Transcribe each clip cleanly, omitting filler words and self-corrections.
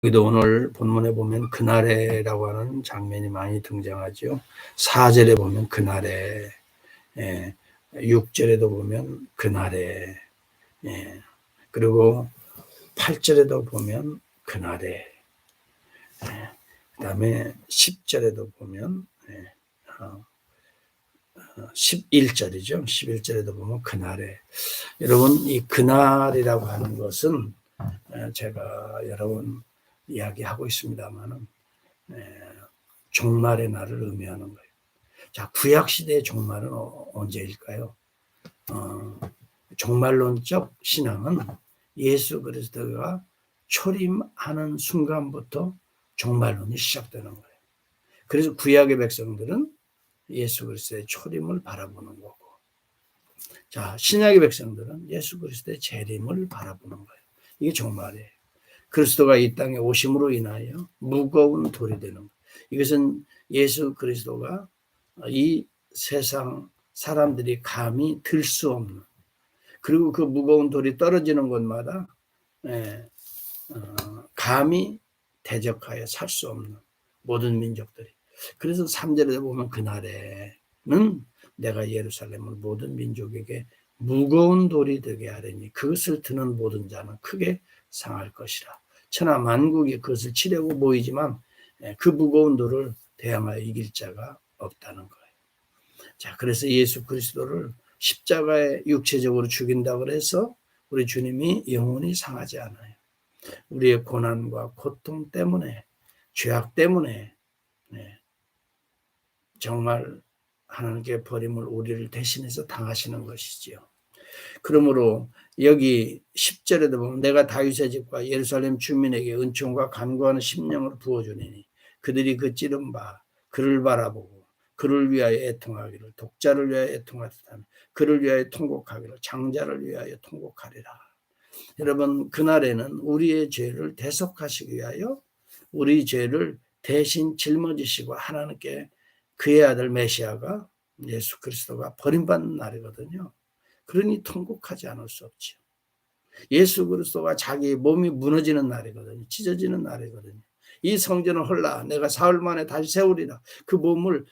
여기도 오늘 본문에 보면 그날에라고 하는 장면이 많이 등장하죠. 4절에 보면 그날에, 6절에도 보면 그날에, 그리고 8절에도 보면 그날에, 그 다음에 10절에도 보면 11절이죠. 11절에도 보면 그날에. 여러분, 이 그날이라고 하는 것은 제가 여러 번 이야기하고 있습니다만은 종말의 날을 의미하는 거예요. 자, 구약시대의 종말은 언제일까요? 종말론적 신앙은 예수 그리스도가 초림하는 순간부터 종말론이 시작되는 거예요. 그래서 구약의 백성들은 예수 그리스도의 초림을 바라보는 거고, 자, 신약의 백성들은 예수 그리스도의 재림을 바라보는 거예요. 이게 종말이에요. 그리스도가 이 땅에 오심으로 인하여 무거운 돌이 되는 거예요. 이것은 예수 그리스도가 이 세상 사람들이 감히 들 수 없는, 그리고 그 무거운 돌이 떨어지는 곳마다 감히 대적하여 살 수 없는 모든 민족들이. 그래서 3절에 보면 그날에는 내가 예루살렘을 모든 민족에게 무거운 돌이 되게 하리니 그것을 드는 모든 자는 크게 상할 것이라. 천하 만국이 그것을 치려고 모이지만 그 무거운 돌을 대항하여 이길 자가 없다는 거예요. 자, 그래서 예수 그리스도를 십자가에 육체적으로 죽인다고 해서 우리 주님이 영원히 상하지 않아요. 우리의 고난과 고통 때문에, 죄악 때문에 정말 하나님께 버림을 우리를 대신해서 당하시는 것이지요. 그러므로 여기 10절에도 보면 내가 다윗의 집과 예루살렘 주민에게 은총과 간구하는 심령을 부어주니 그들이 그 찌른 바 그를 바라보고 그를 위하여 애통하기를, 독자를 위하여 애통하듯하며 그를 위하여 통곡하기를, 장자를 위하여 통곡하리라. 여러분, 그날에는 우리의 죄를 대속하시기 위하여 우리 죄를 대신 짊어지시고 하나님께 그의 아들 메시아가 예수 그리스도가 버림받는 날이거든요. 그러니 통곡하지 않을 수 없죠. 예수 그리스도가 자기 몸이 무너지는 날이거든요. 찢어지는 날이거든요. 이 성전을 헐라 내가 사흘 만에 다시 세우리라. 그 몸을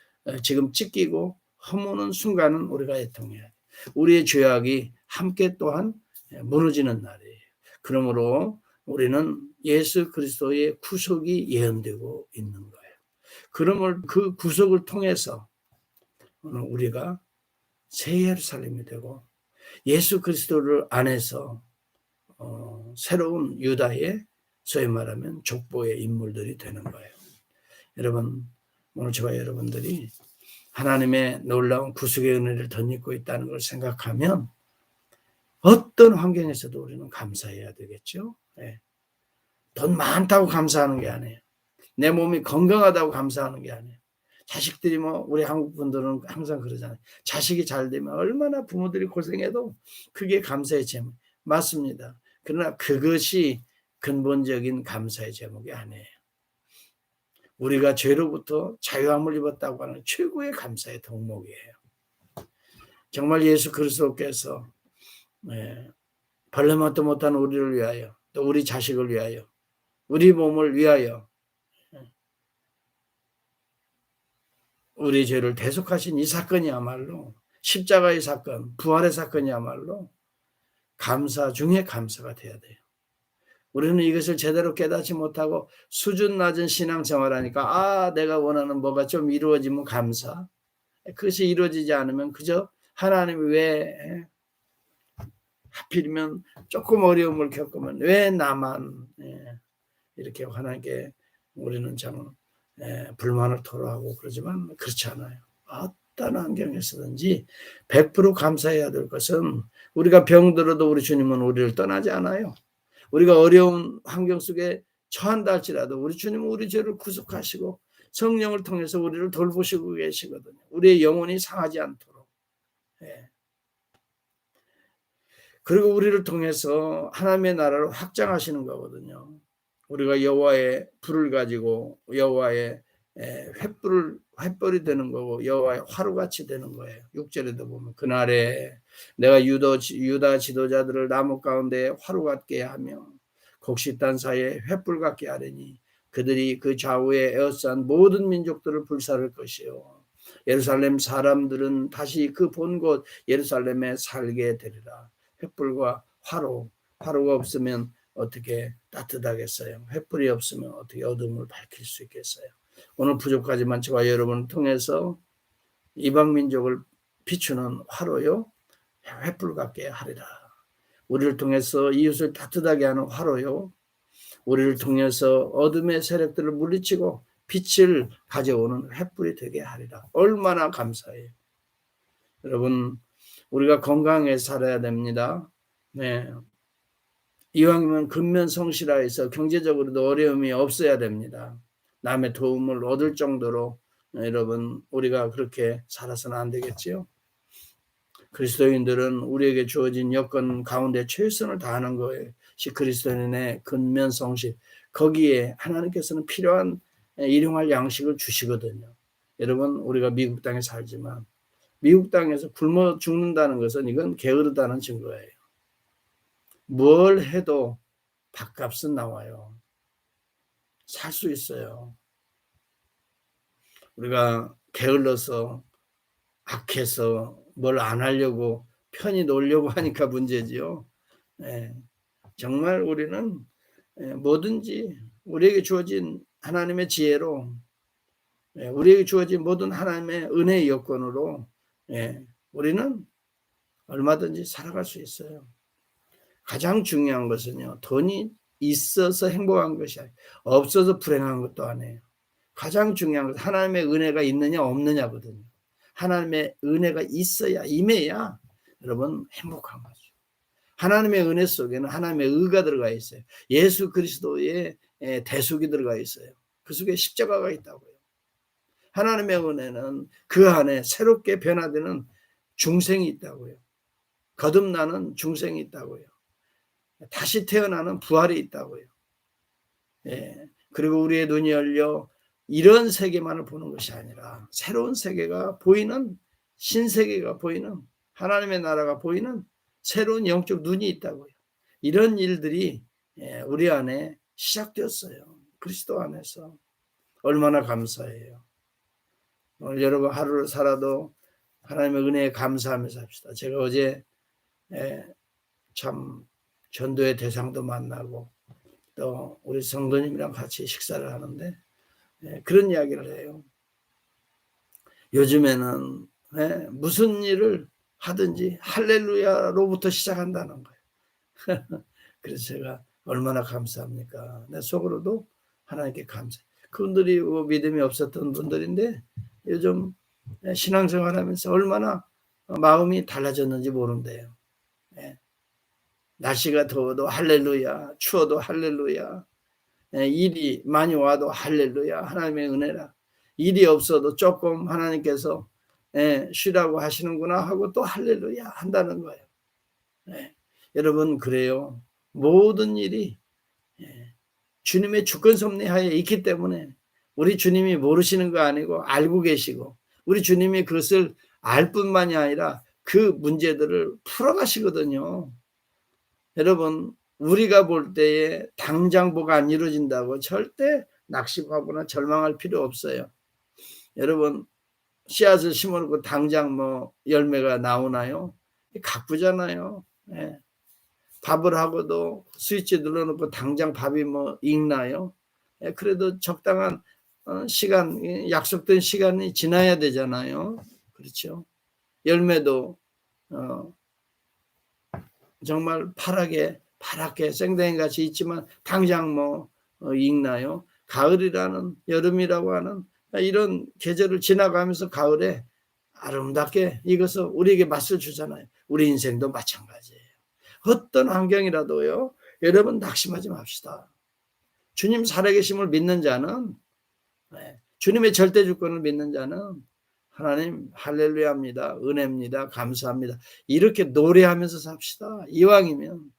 지금 찢기고 허무는 순간은 우리가 애통해야 돼요. 우리의 죄악이 함께 또한 무너지는 날이에요. 그러므로 우리는 예수 그리스도의 구속이 예언되고 있는 거예요. 그러므로 그 구속을 통해서 우리가 새 예루살렘이 되고 예수 그리스도를 안에서 새로운 유다의 소위 말하면 족보의 인물들이 되는 거예요. 여러분, 오늘 저와 여러분들이 하나님의 놀라운 구속의 은혜를 덧입고 있다는 걸 생각하면 어떤 환경에서도 우리는 감사해야 되겠죠. 네. 돈 많다고 감사하는 게 아니에요. 내 몸이 건강하다고 감사하는 게 아니에요. 자식들이 우리 한국 분들은 항상 그러잖아요. 자식이 잘 되면 얼마나 부모들이 고생해도 그게 감사의 제목. 맞습니다. 그러나 그것이 근본적인 감사의 제목이 아니에요. 우리가 죄로부터 자유함을 입었다고 하는 최고의 감사의 덕목이에요. 정말 예수 그리스도께서 벌레만도 못한 우리를 위하여, 또 우리 자식을 위하여, 우리 몸을 위하여 우리 죄를 대속하신 이 사건이야말로, 십자가의 사건, 부활의 사건이야말로 감사 중에 감사가 돼야 돼요. 우리는 이것을 제대로 깨닫지 못하고 수준 낮은 신앙생활하니까 내가 원하는 뭐가 좀 이루어지면 감사. 그것이 이루어지지 않으면 그저 하나님이 왜 하필이면 조금 어려움을 겪으면 왜 나만 이렇게 하나님께 우리는 참 불만을 토로하고 그러지만 그렇지 않아요. 어떤 환경에서든지 100% 감사해야 될 것은 우리가 병들어도 우리 주님은 우리를 떠나지 않아요. 우리가 어려운 환경 속에 처한다 할지라도 우리 주님은 우리 죄를 구속하시고 성령을 통해서 우리를 돌보시고 계시거든요. 우리의 영혼이 상하지 않도록. 그리고 우리를 통해서 하나님의 나라를 확장하시는 거거든요. 우리가 여호와의 불을 가지고 여호와의 횃불이 되는 거고 여호와의 화루같이 되는 거예요. 6절에도 보면 그날에 내가 유다 지도자들을 나무 가운데 화루 같게 하며 혹시 땅 사이에 횃불 같게 하리니 그들이 그 좌우에 에워싼 모든 민족들을 불사를 것이요 예루살렘 사람들은 다시 그 본 곳 예루살렘에 살게 되리라. 횃불과 화로가 없으면 어떻게 따뜻하겠어요? 횃불이 없으면 어떻게 어둠을 밝힐 수 있겠어요? 오늘 부족하지만 저와 여러분을 통해서 이방 민족을 비추는 화로요, 횃불 같게 하리라. 우리를 통해서 이웃을 따뜻하게 하는 화로요, 우리를 통해서 어둠의 세력들을 물리치고 빛을 가져오는 횃불이 되게 하리라. 얼마나 감사해요. 여러분, 우리가 건강하게 살아야 됩니다. 네. 이왕이면 근면성실하여서 경제적으로도 어려움이 없어야 됩니다. 남의 도움을 얻을 정도로 여러분 우리가 그렇게 살아서는 안 되겠지요. 그리스도인들은 우리에게 주어진 여건 가운데 최선을 다하는 것이 그리스도인의 근면성실. 거기에 하나님께서는 필요한 일용할 양식을 주시거든요. 여러분 우리가 미국 땅에 살지만 미국 땅에서 굶어 죽는다는 것은 이건 게으르다는 증거예요. 뭘 해도 밥값은 나와요. 살 수 있어요. 우리가 게을러서 악해서 뭘 안 하려고 편히 놀려고 하니까 문제지요. 네. 정말 우리는 뭐든지 우리에게 주어진 하나님의 지혜로 우리에게 주어진 모든 하나님의 은혜의 여건으로 우리는 얼마든지 살아갈 수 있어요. 가장 중요한 것은요. 돈이 있어서 행복한 것이 아니에요. 없어서 불행한 것도 아니에요. 가장 중요한 것은 하나님의 은혜가 있느냐 없느냐거든요. 하나님의 은혜가 있어야 임해야 여러분 행복한 거죠. 하나님의 은혜 속에는 하나님의 의가 들어가 있어요. 예수 그리스도의 대속이 들어가 있어요. 그 속에 십자가가 있다고요. 하나님의 은혜는 그 안에 새롭게 변화되는 중생이 있다고요. 거듭나는 중생이 있다고요. 다시 태어나는 부활이 있다고요. 그리고 우리의 눈이 열려 이런 세계만을 보는 것이 아니라 새로운 세계가 보이는 신세계가 보이는 하나님의 나라가 보이는 새로운 영적 눈이 있다고요. 이런 일들이 우리 안에 시작되었어요. 그리스도 안에서. 얼마나 감사해요. 오늘 여러분 하루를 살아도 하나님의 은혜에 감사하면서 합시다. 제가 어제 참 전도의 대상도 만나고 또 우리 성도님이랑 같이 식사를 하는데 그런 이야기를 해요. 요즘에는 무슨 일을 하든지 할렐루야로부터 시작한다는 거예요. 그래서 제가 얼마나 감사합니까? 내 속으로도 하나님께 감사해요. 그분들이 믿음이 없었던 분들인데 요즘 신앙생활하면서 얼마나 마음이 달라졌는지 모른대요. 날씨가 더워도 할렐루야, 추워도 할렐루야, 일이 많이 와도 할렐루야, 하나님의 은혜라. 일이 없어도 조금 하나님께서 쉬라고 하시는구나 하고 또 할렐루야 한다는 거예요. 여러분 그래요. 모든 일이 주님의 주권 섭리하에 있기 때문에 우리 주님이 모르시는 거 아니고 알고 계시고 우리 주님이 그것을 알 뿐만이 아니라 그 문제들을 풀어가시거든요. 여러분 우리가 볼 때에 당장 뭐가 안 이루어진다고 절대 낙심하거나 절망할 필요 없어요. 여러분 씨앗을 심어놓고 당장 뭐 열매가 나오나요? 가꾸잖아요. 밥을 하고도 스위치 눌러놓고 당장 밥이 뭐 익나요? 그래도 적당한 시간, 약속된 시간이 지나야 되잖아요. 그렇죠? 열매도 정말 파랗게 생댕이같이 있지만 당장 뭐 익나요? 가을이라는 여름이라고 하는 이런 계절을 지나가면서 가을에 아름답게 익어서 우리에게 맛을 주잖아요. 우리 인생도 마찬가지예요. 어떤 환경이라도요. 여러분 낙심하지 맙시다. 주님 살아계심을 믿는 자는 주님의 절대 주권을 믿는 자는 하나님 할렐루야입니다. 은혜입니다. 감사합니다. 이렇게 노래하면서 삽시다. 이왕이면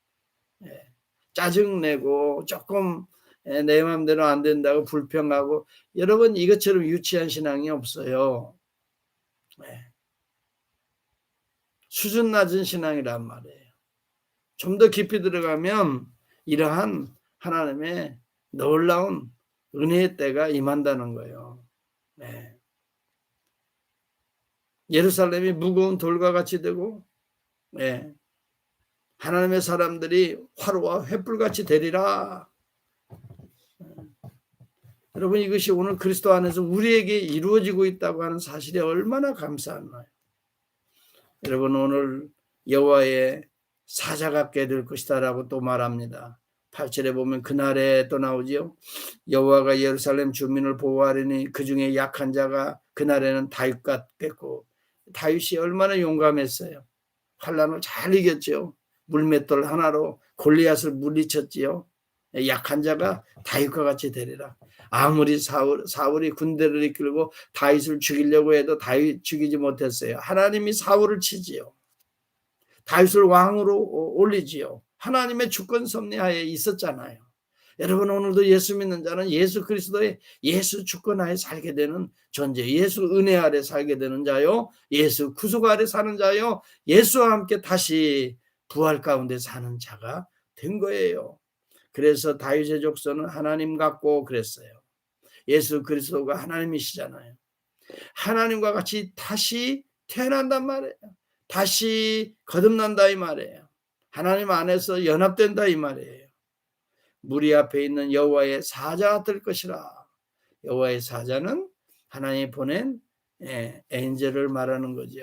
짜증내고 조금 내 마음대로 안 된다고 불평하고 여러분 이것처럼 유치한 신앙이 없어요. 수준 낮은 신앙이란 말이에요. 좀 더 깊이 들어가면 이러한 하나님의 놀라운 은혜의 때가 임한다는 거예요. 네. 예루살렘이 무거운 돌과 같이 되고, 네. 하나님의 사람들이 화로와 횃불같이 되리라. 여러분, 이것이 오늘 그리스도 안에서 우리에게 이루어지고 있다고 하는 사실이 얼마나 감사한가요? 여러분, 오늘 여호와의 사자가 같게 될 것이다 라고 또 말합니다. 8절에 보면 그날에 또 나오지요. 여호와가 예루살렘 주민을 보호하려니 그 중에 약한 자가 그날에는 다윗 같겠고, 다윗이 얼마나 용감했어요. 환난을 잘 이겼죠. 물맷돌 하나로 골리앗을 물리쳤지요. 약한 자가 다윗과 같이 되리라. 아무리 사울이 군대를 이끌고 다윗을 죽이려고 해도 다윗 죽이지 못했어요. 하나님이 사울을 치지요. 다윗을 왕으로 올리지요. 하나님의 주권 섭리하에 있었잖아요. 여러분, 오늘도 예수 믿는 자는 예수 그리스도의 예수 주권 하에 살게 되는 존재, 예수 은혜 아래 살게 되는 자요, 예수 구속 아래 사는 자요, 예수와 함께 다시 부활 가운데 사는 자가 된 거예요. 그래서 다윗의 족속은 하나님 같고 그랬어요. 예수 그리스도가 하나님이시잖아요. 하나님과 같이 다시 태어난단 말이에요. 다시 거듭난다 이 말이에요. 하나님 안에서 연합된다 이 말이에요. 무리 앞에 있는 여호와의 사자가 될 것이라. 여호와의 사자는 하나님이 보낸 엔젤을 말하는 거죠.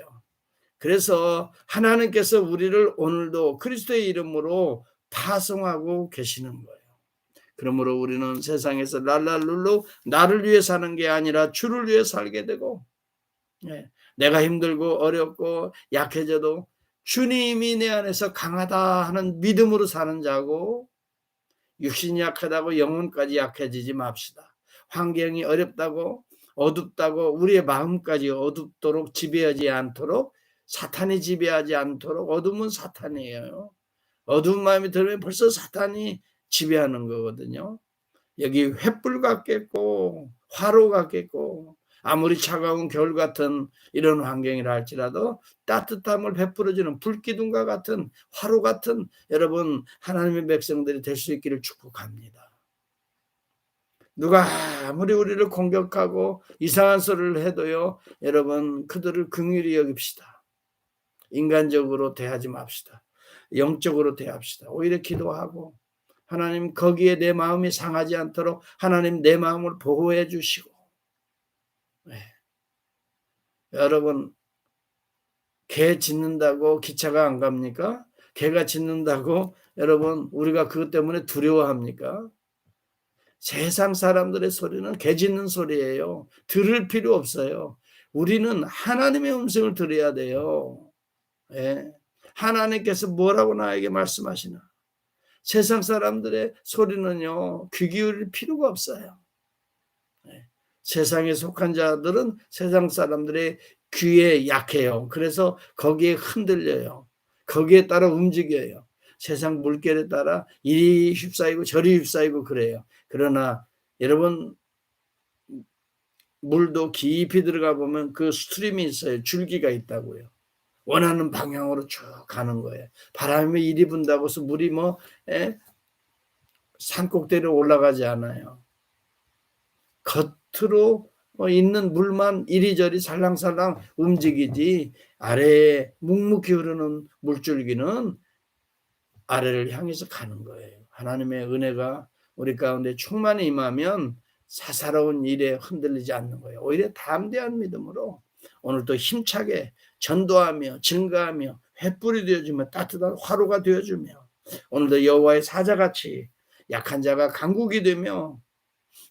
그래서 하나님께서 우리를 오늘도 그리스도의 이름으로 파송하고 계시는 거예요. 그러므로 우리는 세상에서 랄랄룰루 나를 위해 사는 게 아니라 주를 위해 살게 되고, 내가 힘들고 어렵고 약해져도 주님이 내 안에서 강하다 하는 믿음으로 사는 자고, 육신이 약하다고 영혼까지 약해지지 맙시다. 환경이 어렵다고 어둡다고 우리의 마음까지 어둡도록 지배하지 않도록, 사탄이 지배하지 않도록. 어둠은 사탄이에요. 어두운 마음이 들면 벌써 사탄이 지배하는 거거든요. 여기 횃불 같겠고 화로 같겠고, 아무리 차가운 겨울 같은 이런 환경이라 할지라도 따뜻함을 베풀어주는 불기둥과 같은 화로 같은 여러분 하나님의 백성들이 될 수 있기를 축복합니다. 누가 아무리 우리를 공격하고 이상한 소리를 해도요, 여러분 그들을 긍휼히 여깁시다. 인간적으로 대하지 맙시다. 영적으로 대합시다. 오히려 기도하고, 하나님 거기에 내 마음이 상하지 않도록 하나님 내 마음을 보호해 주시고. 여러분, 개 짖는다고 기차가 안 갑니까? 개가 짖는다고 여러분 우리가 그것 때문에 두려워합니까? 세상 사람들의 소리는 개 짖는 소리예요. 들을 필요 없어요. 우리는 하나님의 음성을 들어야 돼요. 하나님께서 뭐라고 나에게 말씀하시나? 세상 사람들의 소리는요, 귀 기울일 필요가 없어요. 세상에 속한 자들은 세상 사람들의 귀에 약해요. 그래서 거기에 흔들려요. 거기에 따라 움직여요. 세상 물결에 따라 이리 휩싸이고 저리 휩싸이고 그래요. 그러나 여러분, 물도 깊이 들어가 보면 그 스트림이 있어요. 줄기가 있다고요. 원하는 방향으로 쭉 가는 거예요. 바람이 이리 분다고 해서 물이 산꼭대기로 올라가지 않아요. 겉으로 있는 물만 이리저리 살랑살랑 움직이지, 아래에 묵묵히 흐르는 물줄기는 아래를 향해서 가는 거예요. 하나님의 은혜가 우리 가운데 충만히 임하면 사사로운 일에 흔들리지 않는 거예요. 오히려 담대한 믿음으로 오늘도 힘차게 전도하며 증가하며 횃불이 되어주며 따뜻한 화로가 되어주며, 오늘도 여호와의 사자같이 약한 자가 강국이 되며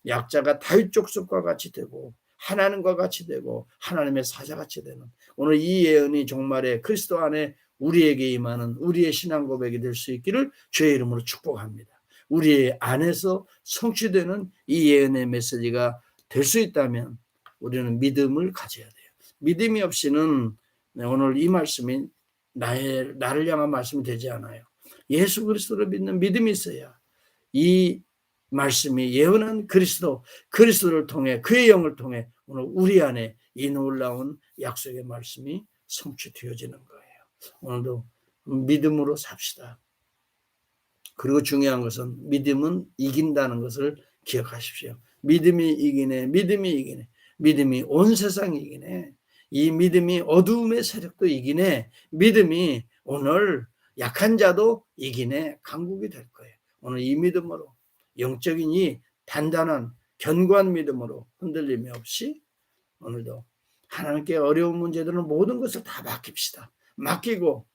약자가 다윗 족속과 같이 되고 하나님과 같이 되고 하나님의 사자같이 되는, 오늘 이 예언이 종말에 그리스도 안에 우리에게 임하는 우리의 신앙 고백이 될 수 있기를 주의 이름으로 축복합니다. 우리 안에서 성취되는 이 예언의 메시지가 될 수 있다면 우리는 믿음을 가져야 돼요. 믿음이 없이는 오늘 이 말씀이 나를 향한 말씀이 되지 않아요. 예수 그리스도를 믿는 믿음이 있어야 이 말씀이 예언한 그리스도를 통해, 그의 영을 통해 오늘 우리 안에 이 놀라운 약속의 말씀이 성취되어지는 거예요. 오늘도 믿음으로 삽시다. 그리고 중요한 것은 믿음은 이긴다는 것을 기억하십시오. 믿음이 이기네. 믿음이 이기네. 믿음이 온 세상 이기네. 이 믿음이 어두움의 세력도 이기네. 믿음이 오늘 약한 자도 이기네. 강국이 될 거예요. 오늘 이 믿음으로 영적인 이 단단한 견고한 믿음으로 흔들림이 없이 오늘도 하나님께 어려운 문제들은 모든 것을 다 맡깁시다. 맡기고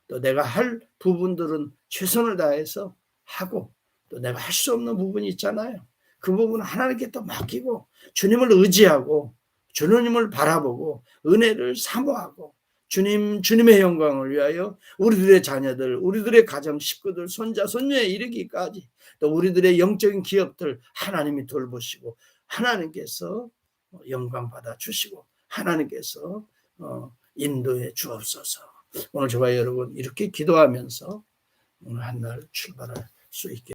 또 내가 할 부분들은 최선을 다해서 하고 또 내가 할 수 없는 부분이 있잖아요. 그 부분은 하나님께 또 맡기고 주님을 의지하고 주님을 바라보고 은혜를 사모하고 주님의 영광을 위하여 우리들의 자녀들, 우리들의 가정 식구들, 손자, 손녀에 이르기까지 또 우리들의 영적인 기업들 하나님이 돌보시고 하나님께서 영광 받아 주시고 하나님께서 인도해 주옵소서. 오늘 저와 여러분 이렇게 기도하면서 오늘 한 날 출발할 수 있게